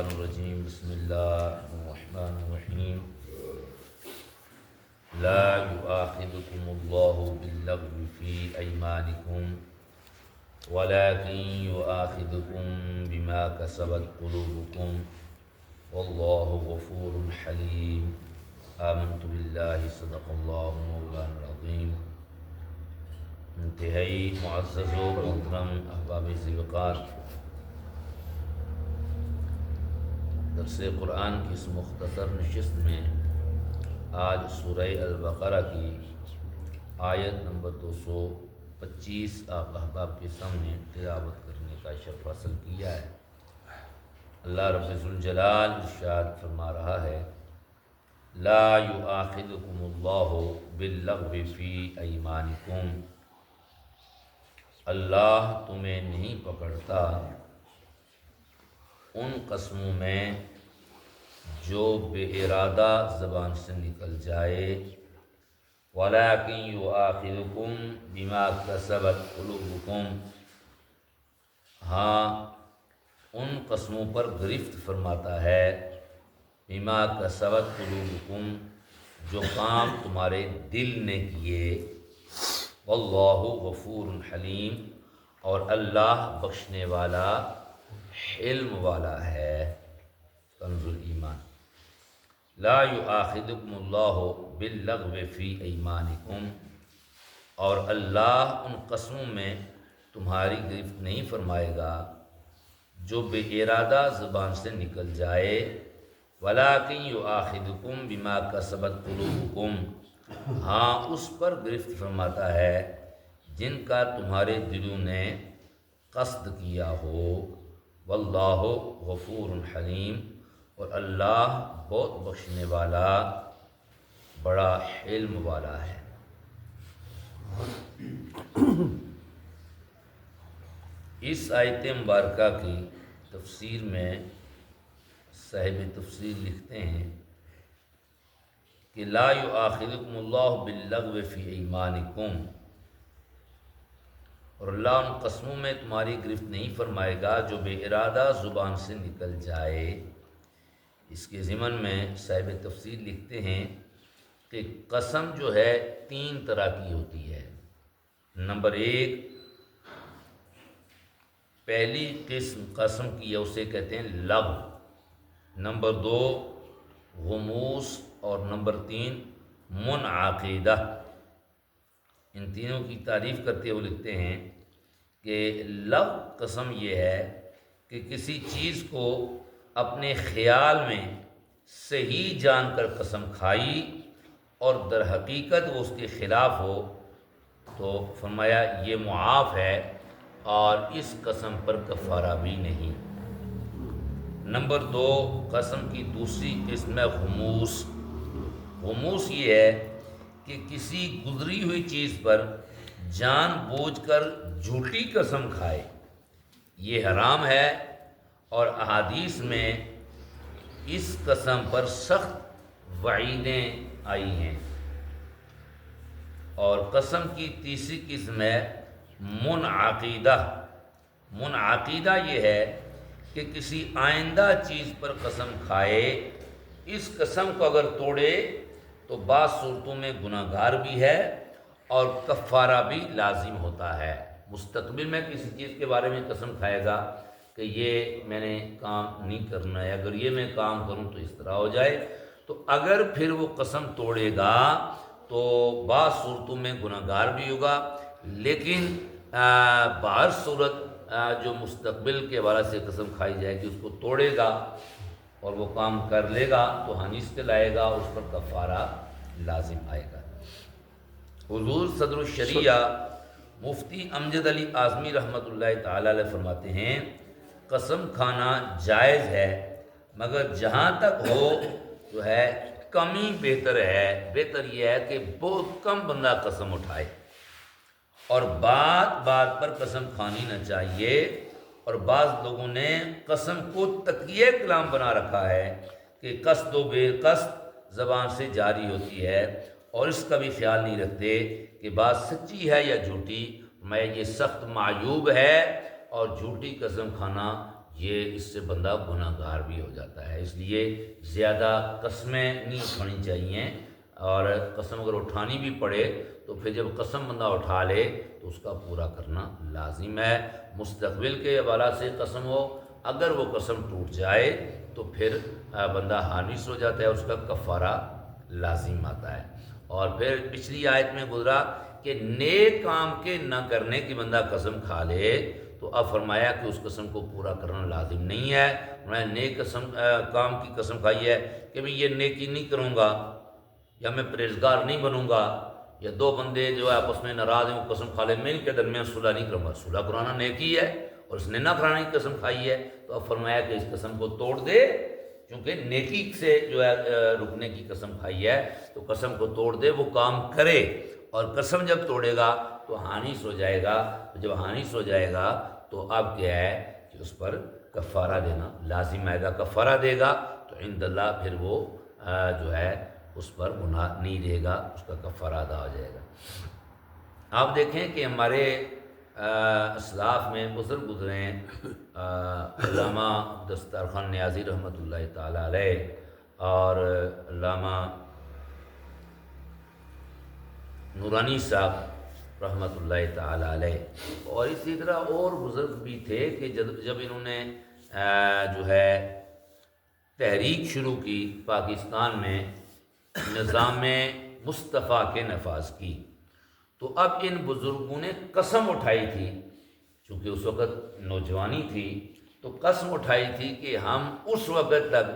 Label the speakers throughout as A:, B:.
A: الشیطان الرجیم بسم اللہ الرحمن الرحیم لا یؤاخذکم اللہ باللغو فی ایمانکم ولکن یؤاخذکم بما کسبت قلوبکم واللہ غفور حلیم آمنت باللہ صدق اللہ مولانا العظیم۔ انتہائی معزز و محترم احباب ذی وقار، درس قرآن کی اس مختصر نشست میں آج سورہ البقرہ کی آیت نمبر 225 آپ احباب کے سامنے تلاوت کرنے کا شرف حاصل کیا ہے۔ اللہ رب ذوالجلال ارشاد فرما رہا ہے، لا یؤاخذکم اللہ باللغو فی ایمانکم، اللہ تمہیں نہیں پکڑتا ان قسموں میں جو بے ارادہ زبان سے نکل جائے، وَلَٰكِن يُؤَاخِذُكُم بِمَا كَسَبَتْ قُلُوبُكُم، ہاں ان قسموں پر گرفت فرماتا ہے، بِمَا كَسَبَتْ قُلُوبُكُم، جو کام تمہارے دل نے کیے، وَاللَّهُ غَفُورٌ حَلِيمٌ، اور اللہ بخشنے والا حلم والا ہے۔ کنز الایمان، لا یؤاخذکم اللہ باللغو فی ایمانکم، اور اللہ ان قسموں میں تمہاری گرفت نہیں فرمائے گا جو بے ارادہ زبان سے نکل جائے، ولیکن یؤاخذکم بما کسبت قلوبکم، ہاں اس پر گرفت فرماتا ہے جن کا تمہارے دلوں نے قصد کیا ہو، واللہ غفور حلیم، اور اللہ بہت بخشنے والا بڑا حلم والا ہے۔ اس آیت مبارکہ کی تفسیر میں صاحب تفسیر لکھتے ہیں کہ لا یؤاخذکم اللہ باللغو فی ایمانکم، اور اللہ ان قسموں میں تمہاری گرفت نہیں فرمائے گا جو بے ارادہ زبان سے نکل جائے۔ اس کے ضمن میں صاحب تفسیر لکھتے ہیں کہ قسم جو ہے 3 طرح کی ہوتی ہے۔ نمبر 1، پہلی قسم قسم کی ہے اسے کہتے ہیں لغو، نمبر 2 غموس، اور نمبر 3 منعقدہ۔ ان تینوں کی تعریف کرتے ہوئے لکھتے ہیں کہ لغو قسم یہ ہے کہ کسی چیز کو اپنے خیال میں صحیح جان کر قسم کھائی اور در حقیقت وہ اس کے خلاف ہو تو فرمایا یہ معاف ہے اور اس قسم پر کفارہ بھی نہیں۔ نمبر 2 قسم کی دوسری قسم ہے غموس۔ غموس یہ ہے کہ کسی گزری ہوئی چیز پر جان بوجھ کر جھوٹی قسم کھائے، یہ حرام ہے، اور احادیث میں اس قسم پر سخت وعیدیں آئی ہیں۔ اور قسم کی تیسری قسم ہے منعقدہ۔ منعقدہ یہ ہے کہ کسی آئندہ چیز پر قسم کھائے، اس قسم کو اگر توڑے تو بعض صورتوں میں گناہ گار بھی ہے اور کفارہ بھی لازم ہوتا ہے۔ مستقبل میں کسی چیز کے بارے میں قسم کھائے گا کہ یہ میں نے کام نہیں کرنا ہے، اگر یہ میں کام کروں تو اس طرح ہو جائے، تو اگر پھر وہ قسم توڑے گا تو بعض صورتوں میں گناہ گار بھی ہوگا، لیکن بہر صورت جو مستقبل کے حوالے سے قسم کھائی جائے گی اس کو توڑے گا اور وہ کام کر لے گا تو ہنیس کے لائے گا، اس پر کفارہ لازم آئے گا۔ حضور صدر الشریعہ مفتی امجد علی اعظمی رحمۃ اللہ تعالی علیہ فرماتے ہیں قسم کھانا جائز ہے، مگر جہاں تک ہو جو ہے کمی بہتر ہے۔ بہتر یہ ہے کہ بہت کم بندہ قسم اٹھائے، اور بات بات پر قسم کھانی نہ چاہیے۔ اور بعض لوگوں نے قسم کو تقیہ کلام بنا رکھا ہے کہ قصد و بے قصد زبان سے جاری ہوتی ہے، اور اس کا بھی خیال نہیں رکھتے کہ بات سچی ہے یا جھوٹی۔ میں یہ سخت معیوب ہے، اور جھوٹی قسم کھانا یہ اس سے بندہ گناہ گار بھی ہو جاتا ہے۔ اس لیے زیادہ قسمیں نہیں اٹھانی چاہیے، اور قسم اگر اٹھانی بھی پڑے تو پھر جب قسم بندہ اٹھا لے تو اس کا پورا کرنا لازم ہے۔ مستقبل کے حوالہ سے قسم ہو، اگر وہ قسم ٹوٹ جائے تو پھر بندہ حانث ہو جاتا ہے، اس کا کفارہ لازم آتا ہے۔ اور پھر پچھلی آیت میں گزرا کہ نیک کام کے نہ کرنے کی بندہ قسم کھا لے تو اب فرمایا کہ اس قسم کو پورا کرنا لازم نہیں ہے۔ میں نیک کام کی قسم کھائی ہے کہ میں یہ نیکی نہیں کروں گا، یا میں پرہیزگار نہیں بنوں گا، یا دو بندے جو ہے آپس میں ناراض ہیں وہ قسم کھا لیں میں ان کے درمیان صلح نہیں کروں گا، صلح کرانا نیکی ہے اور اس نے نہ کرانے کی قسم کھائی ہے، تو اب فرمایا کہ اس قسم کو توڑ دے، کیونکہ نیکی سے جو ہے رکنے کی قسم کھائی ہے تو قسم کو توڑ دے، وہ کام کرے، اور قسم جب توڑے گا تو حانث ہو جائے گا، جب حانث ہو جائے گا تو اب کیا ہے کہ اس پر کفارہ دینا لازم آئے گا، کفارہ دے گا تو عند اللہ پھر وہ جو ہے اس پر گناہ نہیں رہے گا، اس کا کفارہ ادا ہو جائے گا۔ آپ دیکھیں کہ ہمارے اسلاف میں بزرگ گزرے ہیں، علامہ دسترخوان نیازی رحمۃ اللہ تعالیٰ علیہ، اور علامہ نورانی صاحب رحمۃ اللہ تعالیٰ علیہ، اور اسی طرح اور بزرگ بھی تھے کہ جب انہوں نے جو ہے تحریک شروع کی پاکستان میں نظام مصطفیٰ کے نفاذ کی، تو اب ان بزرگوں نے قسم اٹھائی تھی، چونکہ اس وقت نوجوانی تھی تو قسم اٹھائی تھی کہ ہم اس وقت تک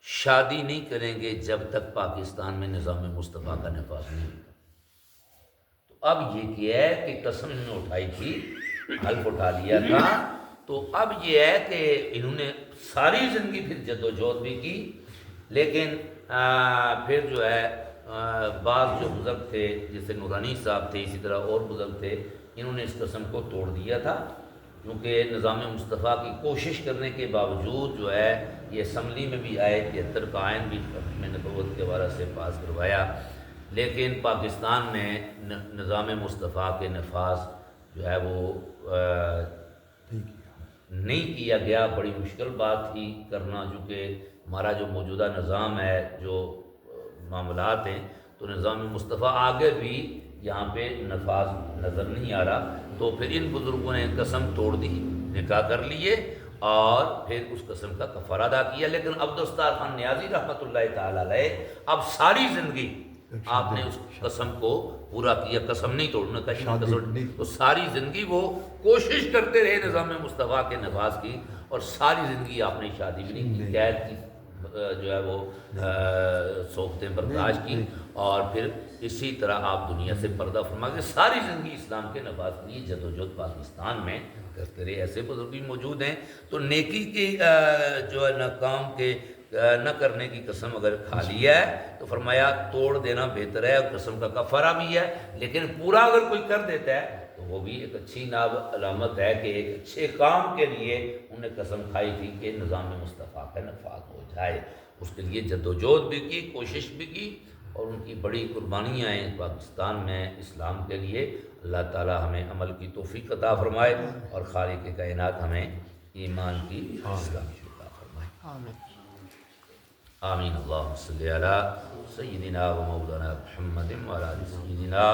A: شادی نہیں کریں گے جب تک پاکستان میں نظام مصطفیٰ کا نفاذ نہیں ہوگا۔ تو اب یہ کیا ہے کہ قسم انہوں نے اٹھائی تھی، حلف اٹھا لیا تھا، تو اب یہ ہے کہ انہوں نے ساری زندگی پھر جدوجہد بھی کی، لیکن پھر جو ہے بعض جو بزرگ تھے جیسے نورانی صاحب تھے، اسی طرح اور بزرگ تھے، انہوں نے اس قسم کو توڑ دیا تھا، کیونکہ نظام مصطفیٰ کی کوشش کرنے کے باوجود جو ہے یہ اسمبلی میں بھی آئے، 73 کا آئین بھی میں نبوت کے حوالے سے پاس کروایا، لیکن پاکستان میں نظام مصطفیٰ کے نفاذ جو ہے وہ نہیں کیا گیا۔ بڑی مشکل بات تھی کرنا، چونکہ ہمارا جو موجودہ نظام ہے، جو معاملات ہیں، تو نظام مصطفیٰ آگے بھی یہاں پہ نفاذ نظر نہیں آ رہا، تو پھر ان بزرگوں نے قسم توڑ دی، نکاح کر لیے اور پھر اس قسم کا کفارہ ادا کیا۔ لیکن عبدالستار نیازی رحمۃ اللہ تعالیٰ علیہ اب ساری زندگی آپ نے اس قسم کو پورا کیا، قسم نہیں توڑنا کا، تو ساری زندگی وہ کوشش کرتے رہے نظام مصطفیٰ کے نفاذ کی، اور ساری زندگی آپ نے شادی بھی نہیں کی، قید کی جو ہے وہ سوختیں برداشت کی، اور پھر اسی طرح آپ دنیا سے پردہ فرما کے ساری زندگی اسلام کے نفاذ کے لیے جدوجہد پاکستان میں کرتے رہے۔ ایسے بزرگ بھی موجود ہیں۔ تو نیکی کی جو ہے ناکام کے نہ کرنے کی قسم اگر کھا لی ہے تو فرمایا توڑ دینا بہتر ہے، قسم کا کفارہ بھی ہے، لیکن پورا اگر کوئی کر دیتا ہے تو وہ بھی ایک اچھی علامت ہے کہ ایک اچھے کام کے لیے انہیں قسم کھائی تھی کہ نظام مصطفیٰ کا نفاذ ہو جائے، اس کے لیے جدوجہد بھی کی، کوشش بھی کی، اور ان کی بڑی قربانیاں ہیں پاکستان میں اسلام کے لیے۔ اللہ تعالی ہمیں عمل کی توفیق عطا فرمائے، اور خالق کائنات ہمیں ایمان کی اصلاح عطا فرمائے۔ آمین۔ اللہم صلی علی سیدنا و مولانا محمد وعلی آل سیدنا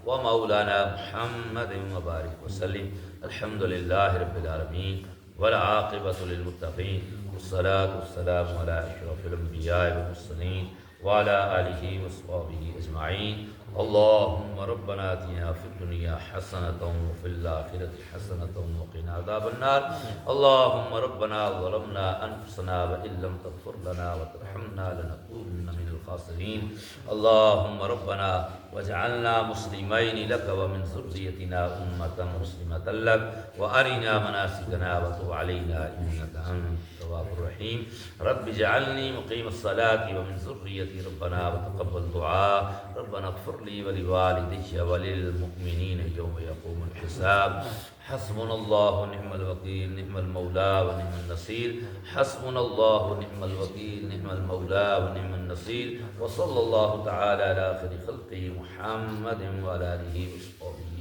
A: و مولانا محمد وبارک وسلم۔ الحمدللہ رب العالمین والعاقبۃ للمتقین، والصلاة والسلام علی اشرف الانبیاء والمرسلین وعلی آلہ وصحبہ اجمعین۔ اللہم ربنا آتنا فی الدنیا حسنۃ وفی الآخرۃ حسنۃ وقنا عذاب النار۔ اللہم ربنا ظلمنا انفسنا وإن لم تغفر لنا وترحمنا لنکونن من الخاسرین۔ اللہم ربنا واجعلنا مسلمین لک ومن ذریتنا امة مسلمة لک وارنا مناسکنا وتب علینا انک انت التواب الرحیم۔ رب اجعلنی مقیم الصلاة ومن ذریتی ربنا وتقبل دعاء۔ ربنا اغفر لي ولوالدي وللمؤمنين يوم يقوم الحساب۔ حسبنا الله ونعم الوكيل، نعم المولى ونعم النصير۔ حسبنا الله ونعم الوكيل، نعم المولى ونعم النصير۔ وصلى الله تعالى على خير خلقه محمد وعلى آله وصحبه